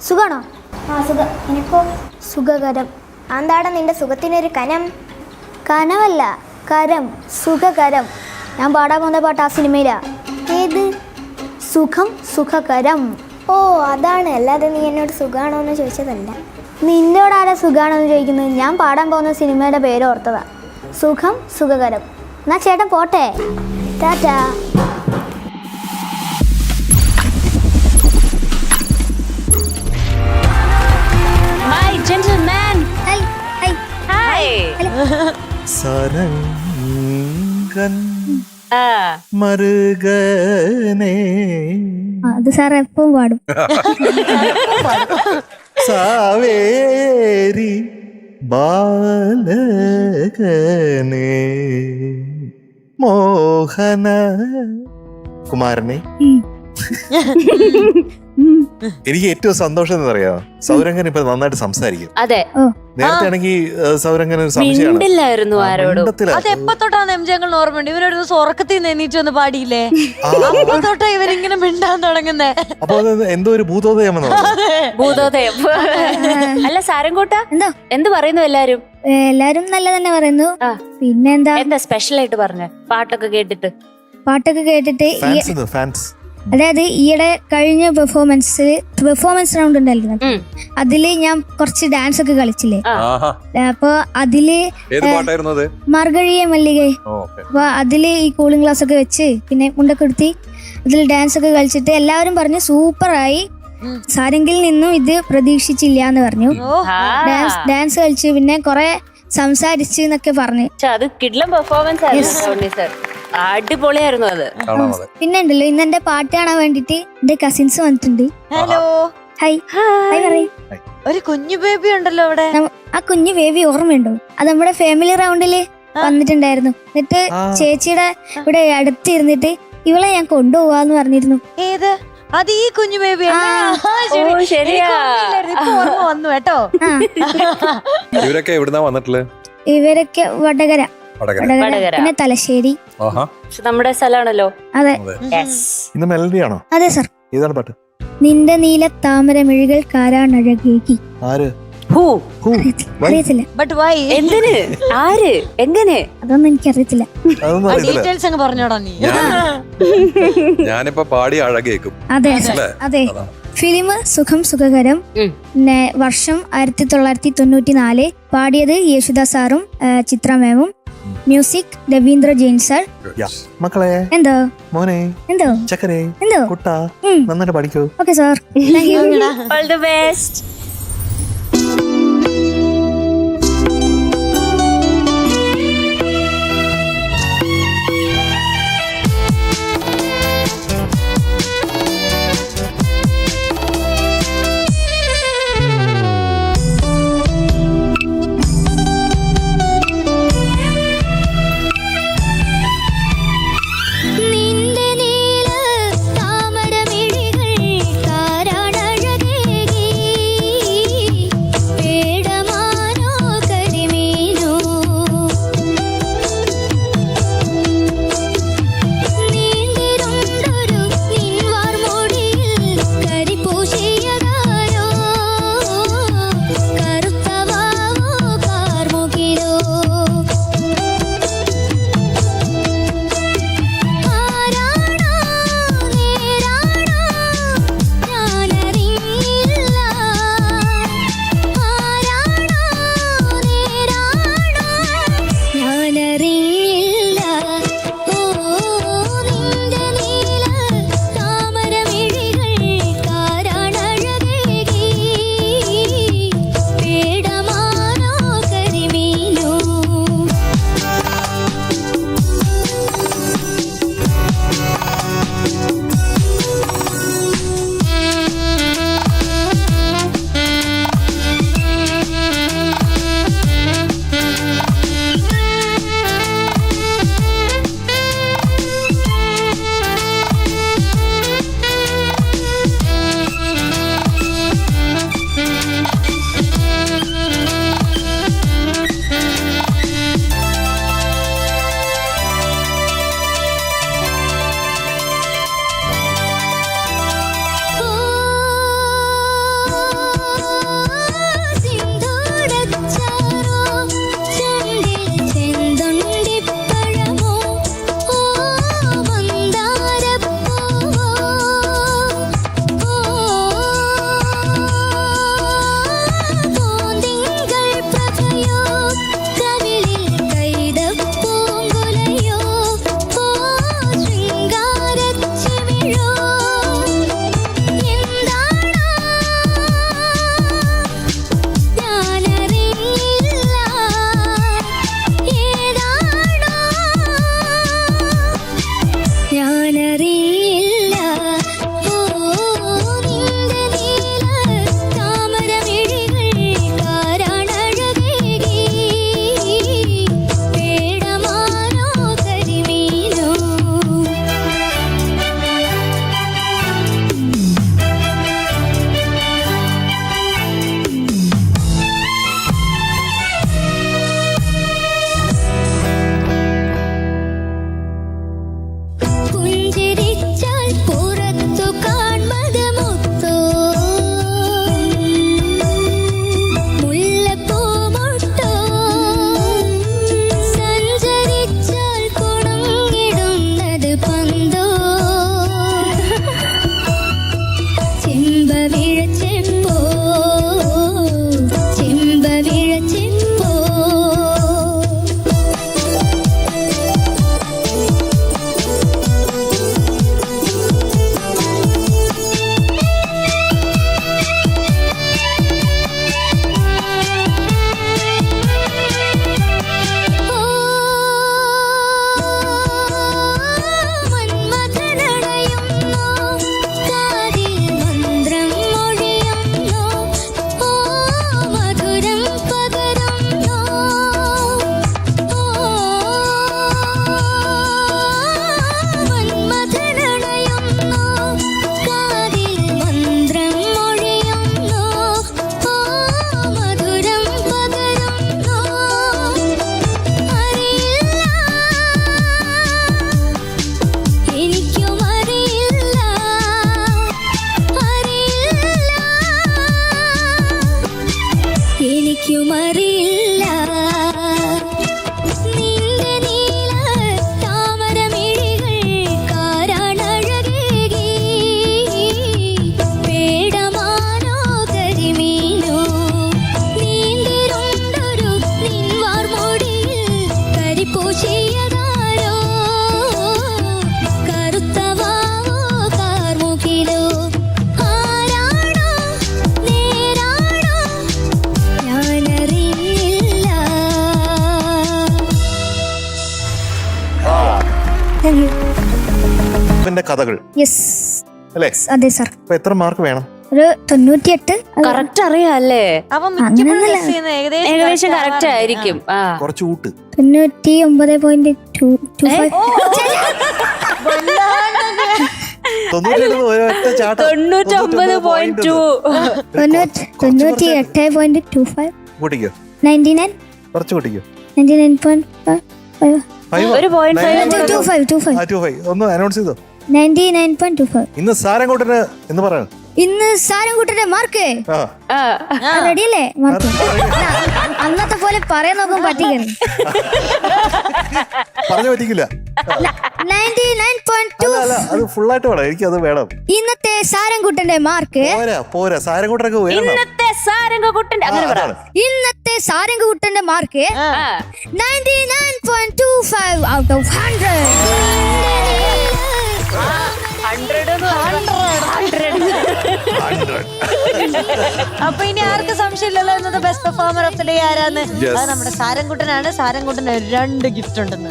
സുഖാണോ? ആ സുഖം. എനിക്കോ? സുഖകരം. എന്താണ് നിന്റെ സുഖത്തിനൊരു കനം? കനമല്ല, കരം, സുഖകരം. ഞാൻ പാടാൻ പോകുന്ന പാട്ട് ആ സിനിമയിലാ. ഏത്? സുഖം സുഖകരം. ഓ അതാണ്, അല്ലാതെ നീ എന്നോട് സുഖാണോ എന്ന് ചോദിച്ചതല്ല. നിന്നോട് ആരാ സുഖാണോ എന്ന് ചോദിക്കുന്നത്? ഞാൻ പാടാൻ പോകുന്ന സിനിമയുടെ പേര് ഓർത്തതാ. സുഖം സുഖകരം. എന്നാ ചേട്ടൻ പോട്ടെ, Tata. Hi, gentlemen. High high. Hi. സരംഗൻ Ah. മറുകനേ അത് സാർ എപ്പം പാടും. സാവേരി ബാലകനേ മോഹന കുമാരനെ. എനിക്ക് ഏറ്റവും സന്തോഷം എന്നറിയാം, സൗരംഗൻ ഇപ്പൊ നന്നായിട്ട് സംസാരിക്കും. അതെ, നേരത്തെ ആണെങ്കിൽ സൗരംഗൻ ഒരു സംശയമാണ്, മിണ്ടില്ലായിരുന്നു ആരോടും. അത് എപ്പോ തൊട്ടാണ് എംജങ്ങൾ ഓർമ്മയുണ്ട്? ഇവനൊരു ദിവസം ഉറക്കത്തിൽ നിന്ന് എണീറ്റ് ഒന്ന് പാടിയില്ലേ? അപ്പൊ തൊട്ടാ ഇവനിങ്ങനെ മിണ്ടാൻ തുടങ്ങുന്നേ. അപ്പൊ അത് എന്തോ ഒരു ഭൂതോദയം ഭൂതോദയം. അല്ല സാരംകോട്ട, എന്തോ എന്ത് പറയുന്നു എല്ലാരും? എല്ലാരും നല്ല തന്നെ പറയുന്നു. ആ. പിന്നെന്താ, എന്താ സ്പെഷ്യൽ ആയിട്ട് പറഞ്ഞ പാട്ടൊക്കെ കേട്ടിട്ട്? പാട്ടൊക്കെ കേട്ടിട്ട് ഫാൻസ്. അതായത് ഈയിടെ കഴിഞ്ഞ പെർഫോമൻസ് റൗണ്ട് ഉണ്ടായിരുന്നു, അതില് ഞാൻ കുറച്ച് ഡാൻസ് ഒക്കെ കളിച്ചില്ലേ. അപ്പൊ അതില് മാർഗഴിയെ മല്ലികെ, അപ്പൊ അതില് ഈ കൂളിംഗ് ഗ്ലാസ് ഒക്കെ വെച്ച് പിന്നെ മുണ്ടൊക്കെ എടുത്തി അതിൽ ഡാൻസ് ഒക്കെ കളിച്ചിട്ട് എല്ലാവരും പറഞ്ഞു സൂപ്പറായി, സാരെങ്കിൽ നിന്നും ഇത് പ്രതീക്ഷിച്ചില്ല എന്ന് പറഞ്ഞു. ഡാൻസ് കളിച്ച് പിന്നെ കൊറേ സംസാരിച്ച് എന്നൊക്കെ പറഞ്ഞു. അത് കിഡ്ലം പെർഫോമൻസ് ആയിരുന്നു സർ, അടിപൊളിയായിരുന്നു അത്. പിന്നെ ഉണ്ടല്ലോ, ഇന്ന് എന്റെ പാട്ട് കാണാൻ വേണ്ടിട്ട് എന്റെ കസിൻസ് വന്നിട്ടുണ്ട്. ഹലോ, ഹായ് ഹായ് പറയ്. ഒരു കുഞ്ഞു ബേബി ഉണ്ടല്ലോ അവിടെ. ആ കുഞ്ഞു ബേബി ഓർമ്മയുണ്ടോ? അത് നമ്മുടെ ഫാമിലി റൗണ്ടില് വന്നിട്ടുണ്ടായിരുന്നു. എന്നിട്ട് ചേച്ചിയുടെ ഇവിടെ അടുത്തിരുന്നിട്ട് ഇവളെ ഞാൻ കൊണ്ടുപോവാന്ന് പറഞ്ഞിരുന്നു. ഏത്? അത് ഈ കുഞ്ഞു ബേബി ശരിയാ, വന്നു കേട്ടോ. ഇവരൊക്കെ എവിടുന്നാ വന്നിട്ടുള്ളത്? ഇവരൊക്കെ വടകര, പിന്നെ തലശ്ശേരി. നമ്മുടെ സ്ഥലമാണല്ലോ. അതെ ഇന്ന് മെലഡി ആണോ? അതെ സർ. ഏതാണ് പാട്ട്? നിന്റെ നീല താമരമിഴികൾ കാരാണഴകേകി. ആര്? അറിയത്തില്ല. But why? എന്തിന്? ആര്? എങ്ങനെ? അതൊന്നും എനിക്കറിയത്തില്ല. അതൊന്നും അറിയത്തില്ല. ഡീറ്റെയിൽസ് അങ്ങ് പറഞ്ഞോടാ നീ. ഞാനിപ്പോ പാടി അഴകേക്കും. അതെ അതെ. ഫിലിം സുഖം സുഖകരം. പിന്നെ വർഷം 1994. പാടിയത് യേശുദാസ് സാറും ചിത്ര മാമും. Music Ravindra Jain sir. മക്കളെ, എന്തോ മോനെ, എന്തോ ചക്കരെ, എന്തോ കുട്ടാ, നന്നായിട്ട് പഠിക്കൂ. Okay sir, thank you. All the best. നിന്റെ നീല താമരമിഴികൾ കാരാണഴകേകി. കഥകൾ യെസ് അല്ലേ? അതെ സാർ. അപ്പൊ എത്ര മാർക്ക് വേണം? ഒരു 98. കറക്റ്റ് അറിയാല്ലേ? അപ്പൊ അങ്ങനെയൊന്നുമില്ല. ഏകദേശം കറക്റ്റ് ആയിരിക്കും. ആ കുറച്ച് കൂട്ട്. 99.25. 99.2. 98.25. കൂട്ടിക്കോ, 99. കുറച്ച് കൂട്ടിക്കോ. 99.5. ഒരു 0.5. 25. ഒന്ന് അനൗൺസ് ചെയ്തോ. 99.25. ഇന്ന് സാരംകോട്ടന് എന്ന് പറയാം. ഇന്ന് സാരംകുട്ടന്റെ മാർക്ക് ആ റെഡിയല്ലേ? മാർക്ക് അന്നത്തെ പോലെ പറയാൻ നോക്കാൻ പറ്റിക്കരുത്. പറഞ്ഞു പറ്റിക്കില്ല. 99.2. അല്ല അത് ഫുള്ളായിട്ട് വേണം, എനിക്ക് അത് വേണം. ഇന്നത്തെ സാരംകുട്ടന്റെ മാർക്ക് പോരാ സാരംകോട്ടനൊക്കെ ഉയരണം. ഇന്നത്തെ സാരംഗകുട്ടന്റെ അങ്ങനെ പറ. ഇന്നത്തെ സാരംകുട്ടന്റെ മാർക്ക് 99.25 out of 100. 100. അപ്പൊ ഇനി ആർക്ക് സംശയമില്ലല്ലോ ഇന്നത്തെ best performer of the day ആരാന്ന്? അത് നമ്മുടെ സാരംകുട്ടനാണ്. സാരംകുട്ടന് 2 ഗിഫ്റ്റ് ഉണ്ടെന്ന്.